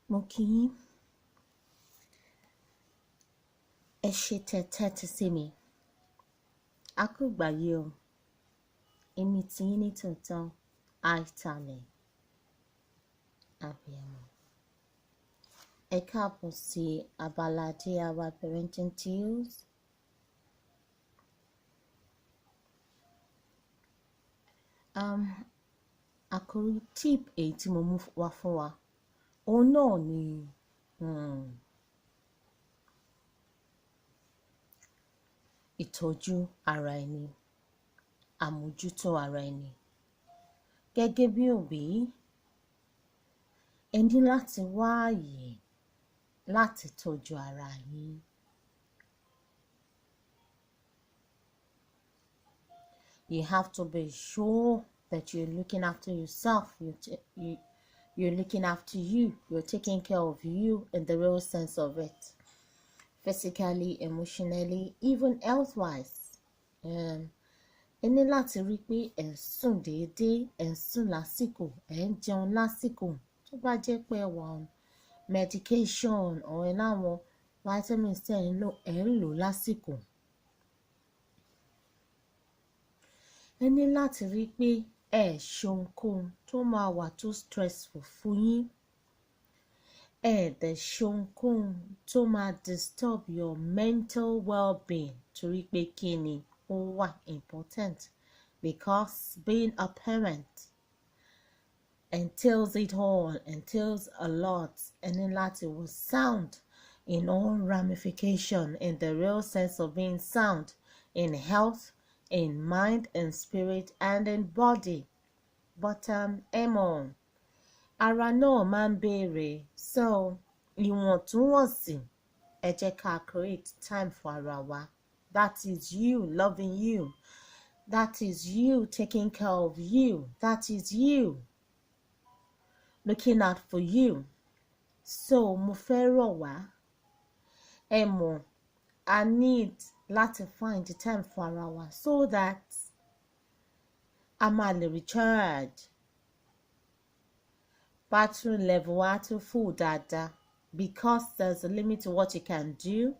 Mo kí yín, ẹ ṣé tẹ́ tẹ́tí sí mi. A kú ìgbà yìí o, èmi tí yín ní tòótọ́, àìtàlẹ̀, abiyamọ. Ẹ káàbọ̀ sí abala DIY parenting tools. Àkòrí tip èyí tí mo mú wá fún wa, òun náà ni ìtọ́jú ara ẹni, àmójútó ara ẹni. Gẹ́gẹ́ bí òbí, ẹ ní láti wá àyè láti tọ́jú ara yín. You have to be sure that you're looking after yourself, you're looking after you, you're taking care of you in the real sense of it. Physically, emotionally, even health-wise. Ẹ ní láti rí pé ẹ ń sùn déédéé, ẹ ń sùn lásìkò, ẹ ń jẹun lásìkò. Tó bá jẹ́ pé ẹ wà on medication or ẹ láwọn vitamins tẹ́ ẹ ń lò lásìkò. Ẹ ní láti rí pé ẹ ṣe ohunkóhun tó máa wà tó stressful fún yín. Ẹ dẹ̀ ṣe ohunkóhun tó máa disturb your mental well-being, torí pé kí ni ó wà important, because being a parent entails it all, entails a lot. Ẹ ní láti wà sound in all ramification, in the real sense of being sound in health, in mind, in spirit, and in body. But ẹ ara náà máa ń béèrè, so ìwọ̀ntúnwọ̀nsì, ẹ jẹ́ ká create time for ara wa. That is you loving you. That is you taking care of you. That is you looking out for you. So mo fẹ́ rọ̀ wá, I need láti find the time for ara wa so that a máa lè recharge. Battery level wa tó full dáadáa, because there's a limit to what you can do.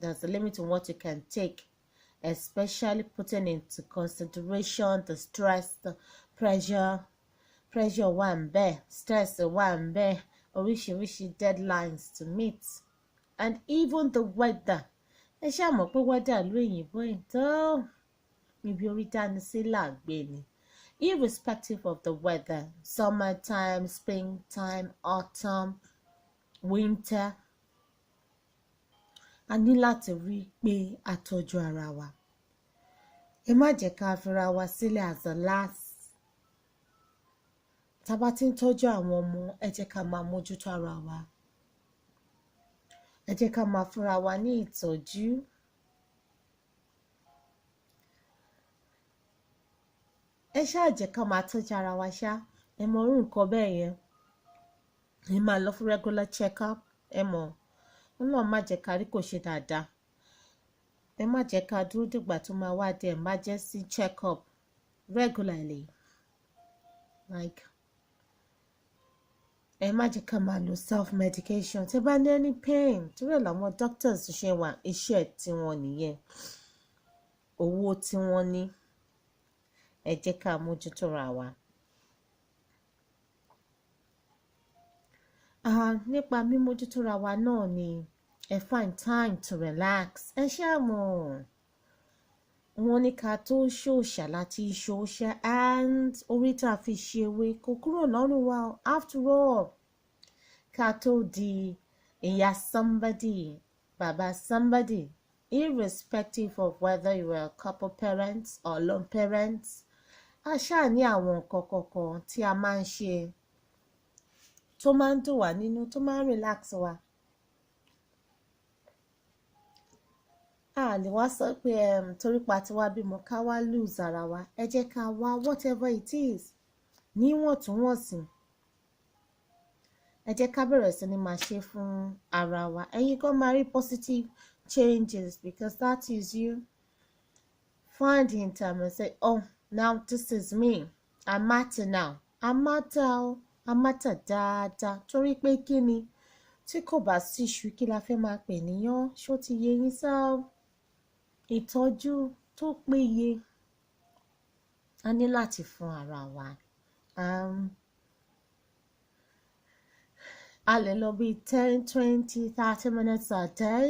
There's a limit to what you can take, especially putting into consideration the stress, the pressure wà ńbẹ̀, stress wà ńbẹ̀, oríṣiríṣi deadlines to meet, and even the weather. Ẹ ṣáà mọ̀ pé weather ìlú òyìnbó yìí tó ibi orí dání sí làgbé ni. Irrespective of the weather, summertime, springtime, autumn, winter, a ní láti rí pé a tọ́jú ara wa. Ẹ má jẹ́ ká fira wa sílẹ̀ as a last. Tá bá ti ń tọ́jú àwọn ọmọ, ẹ jẹ́ ká máa mójútó ara wa. Ẹ jẹ́ ká máa fúnra wa ní ìtọ́jú. Ẹ ṣáà jẹ́ ká máa tọ́jú ara wa ṣá. Ẹ mọ irú nǹkan bẹ́ẹ̀ yẹn. Ẹ máa lọ fún regular check-up. Ẹ mọ̀, Ọlọ́run má jẹ́ ká rí kò ṣe dáadáa. Ẹ má jẹ́ ká dúró dìgbà tó máa wá dé emergency check-up regularly. Like, ẹ má jẹ́ ká máa lo self-medication. Tẹ́ bá ní any pain, torí ẹ̀ làwọn doctors ṣe wà, iṣẹ́ tiwọn nìyẹn. Owó tí wọ́n ní. Ẹ jẹ́ ká mójútó ara wa. Nípa mímójútó ara wa náà ni ẹ find time to relax. Ẹ ṣáà mọ̀, wọ́n ní ká tó ṣòòṣà láti ṣòòṣà, and orí tá a fi ṣe ewé kò kúrò lọ́rùn wa. After all, ká tó di ìyá somebody, bàbá somebody, irrespective of whether you are a couple parents or lone parents, a ṣáà ní àwọn nǹkan kọ̀ọ̀kan tí a máa ń ṣe tó máa ń dùn wá nínú, tó máa ń relax wa. A lè wá sọ pé torí pa tí wá bímọ ká wá lose ara wa. Ẹ jẹ́ ká wá whatever it is níwọ̀ntúnwọ̀nsì. Ẹ jẹ́ ká bẹ̀rẹ̀ sí ní máa ṣe fún ara wa. Ẹ̀yin kan máa rí positive changes, because that is you. Find in time and say, oh, now this is me. I matter now. I matter. á mátà dáadáa torí pé kí ni tí kò bá sí iṣu kí la fẹ́ máa pè níyán, ṣó ti yé yín sá o. Ìtọ́jú tó péye a ní láti fún ara wa. A lè lọ bí 10, 20, 30 minutes a day.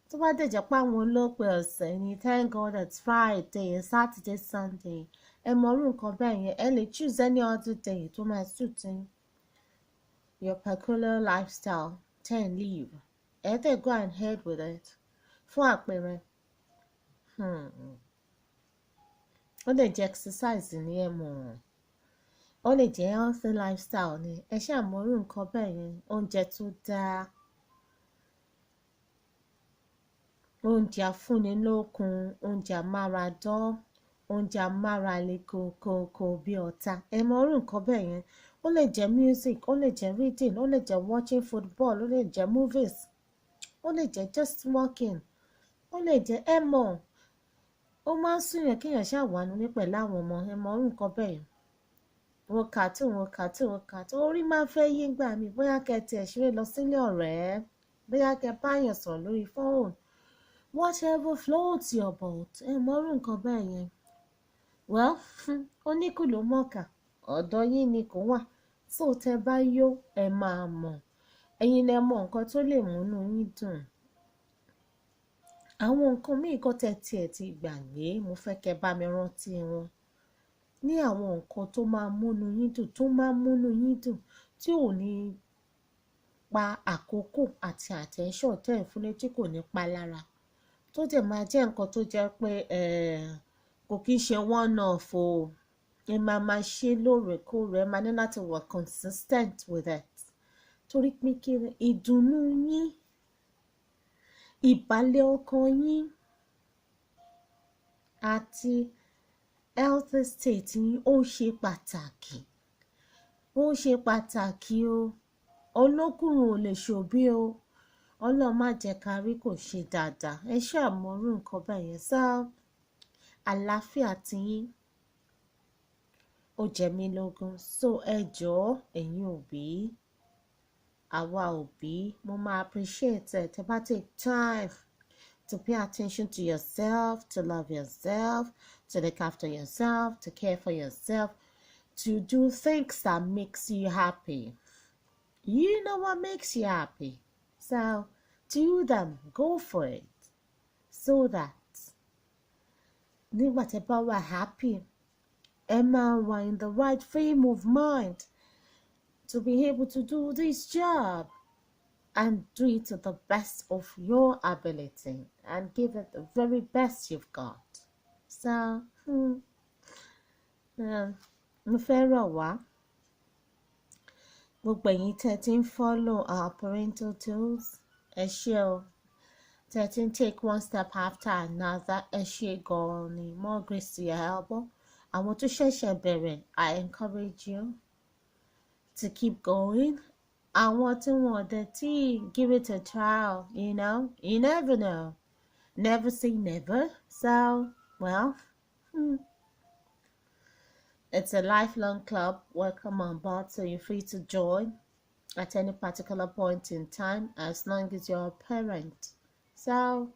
Tó bá dẹ̀ jẹ́ pé àwọn olópin ọ̀sẹ̀ ni, thank God it's Friday, Saturday, Sunday. Ẹ mọ irú nǹkan bẹ́ẹ̀ yẹn, ẹ lè choose any other day tó máa suit your peculiar lifestyle ten live. Ẹ dẹ̀ go ahead with it. Fún àpẹẹrẹ, ó lè jẹ́ exercise ní ẹ mọ̀, ó lè jẹ́ healthy lifestyle ni, ẹ ṣáà mọ irú nǹkan bẹ́ẹ̀ yẹn, oúnjẹ tó dáa, oúnjẹ afúnilókun, oúnjẹ amáradán, oúnjẹ amárale kòkòkò bí ọ̀tá, ẹ mọ irú nǹkan bẹ́ẹ̀ yẹn. Ó lè jẹ́ music, ó lè jẹ́ reading, ó lè jẹ́ watching football, ó lè jẹ́ movies, ó lè jẹ́ just walking, ó lè jẹ́ ẹ mọ̀, ó máa ń súnyàn kéèyàn ṣáà wà nílé pẹ̀lú àwọn ọmọ, ẹ mọ irú nǹkan bẹ́ẹ̀ yẹn. Wo cartoon, orí máa ń fẹ́ yí gbà mí, bóyá kẹ́ tiẹ̀ ṣeré lọ sílé ọ̀rẹ́, bóyá kẹ́ báyàn sọ̀rọ̀ lórí fóònù, whatever floats your boat, ẹ mọ irú nǹkan bẹ́ẹ̀ yẹn. Well, oníkù ló mọ̀ọ́kà, ọ̀dọ̀ yín ni kò wà, so tẹ́ bá yó ẹ máa mọ̀, ẹ̀yin lẹ mọ nǹkan tó lè múnú yín dùn. Àwọn nǹkan míì kan tẹ́ tiẹ̀ ti gbàgbé, mo fẹ́ kẹ́ bá mi rántí wọn. Ní àwọn nǹkan tó máa múnú yín dùn, tí ò ní pa àkókò àti attention tẹ́ ẹ̀ fúnlé, tí kò ní pa lára, tó dẹ̀ máa jẹ́ nǹkan tó jẹ́ pé kò kí ń ṣe one off o, ẹ máa ṣe lóòrèkóòrè, ẹ máa ní láti wà consistent with it. Torí pé kí ìdùnnú yín, ìbàlẹ̀ ọkàn yín àti healthy state yín ó ṣe pàtàkì, o. Olókùnrin ò lè ṣòbí o, Ọlọ́run má jẹ́ ká rí kò ṣe dáadáa, ẹ ṣáà mọ irú nǹkan bẹ́ẹ̀ yẹn sá. Àlàáfíà tiyín ó jẹ mí lógún, so ẹ jọ̀ọ́ ẹ̀yin òbí, àwa òbí, mo máa appreciate ẹ tẹ́ bá take time to pay attention to yourself, to love yourself, to look after yourself, to care for yourself, to do things that makes you happy. You know what makes you happy, so do them, go for it, so that nígbà tẹ́ bá wà happy, ẹ máa wà in the right frame of mind to be able to do this job and do it to the best of your ability and give it the very best you've got. So, mo fẹ́ rọ̀ wá, gbogbo ẹ̀yin tẹ́ ti ń follow our parental tools, ẹ ṣé o. Tẹ́ ti ń take one step after another, ẹ ṣé gan-an ni, more grace to your elbow. Àwọn tó ṣẹ̀ṣẹ̀ bẹ̀rẹ̀, I encourage you to keep going. Àwọn tí wọ́n dẹ̀ tí give it a trial, you never know. Never say never. So, well, it's a lifelong club. Welcome on board, so you're free to join at any particular point in time as long as you're a parent. So,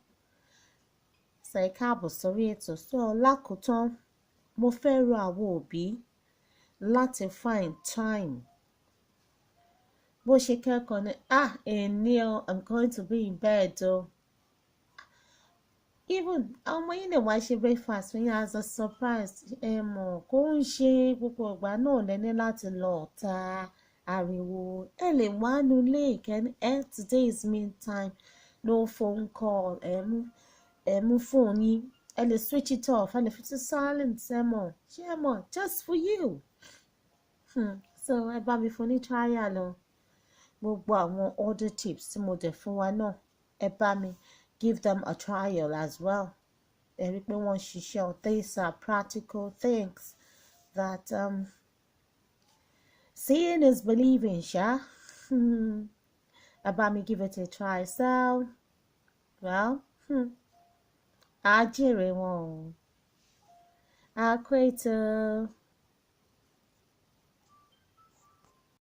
ṣe káàbọ̀ sórí ètò. So, lákòótán, mo fẹ́ rọ àwọn òbí láti find time. Bó ṣe kẹ́kọ̀ọ́ ni, èní o, I'm going to be in bed o. Even ọmọ yín lè wá ṣe breakfast fún yín as a surprise, ẹ mọ̀, kó ń ṣe gbogbo ìgbà náà lẹ́ni láti lọ ta ariwo. Ẹ lè wá nulẹ̀ ìkẹ́ni, today is me time, no phone call, ẹ mú phone yín, ẹ lè switch it off, ẹ lè fi sí silent, ẹ mọ̀, just for you. So ẹ bá mi fún ní trial lọ. Gbogbo àwọn other tips tí mo dẹ̀ fún wa náà, ẹ bá mi give them a trial as well. Ẹ rí pé wọ́n ṣiṣẹ́. These are practical things that seeing is believing, ṣá. Ẹ bá mi give it a try. So, well, á jèrè wọn o. Á kó ètò.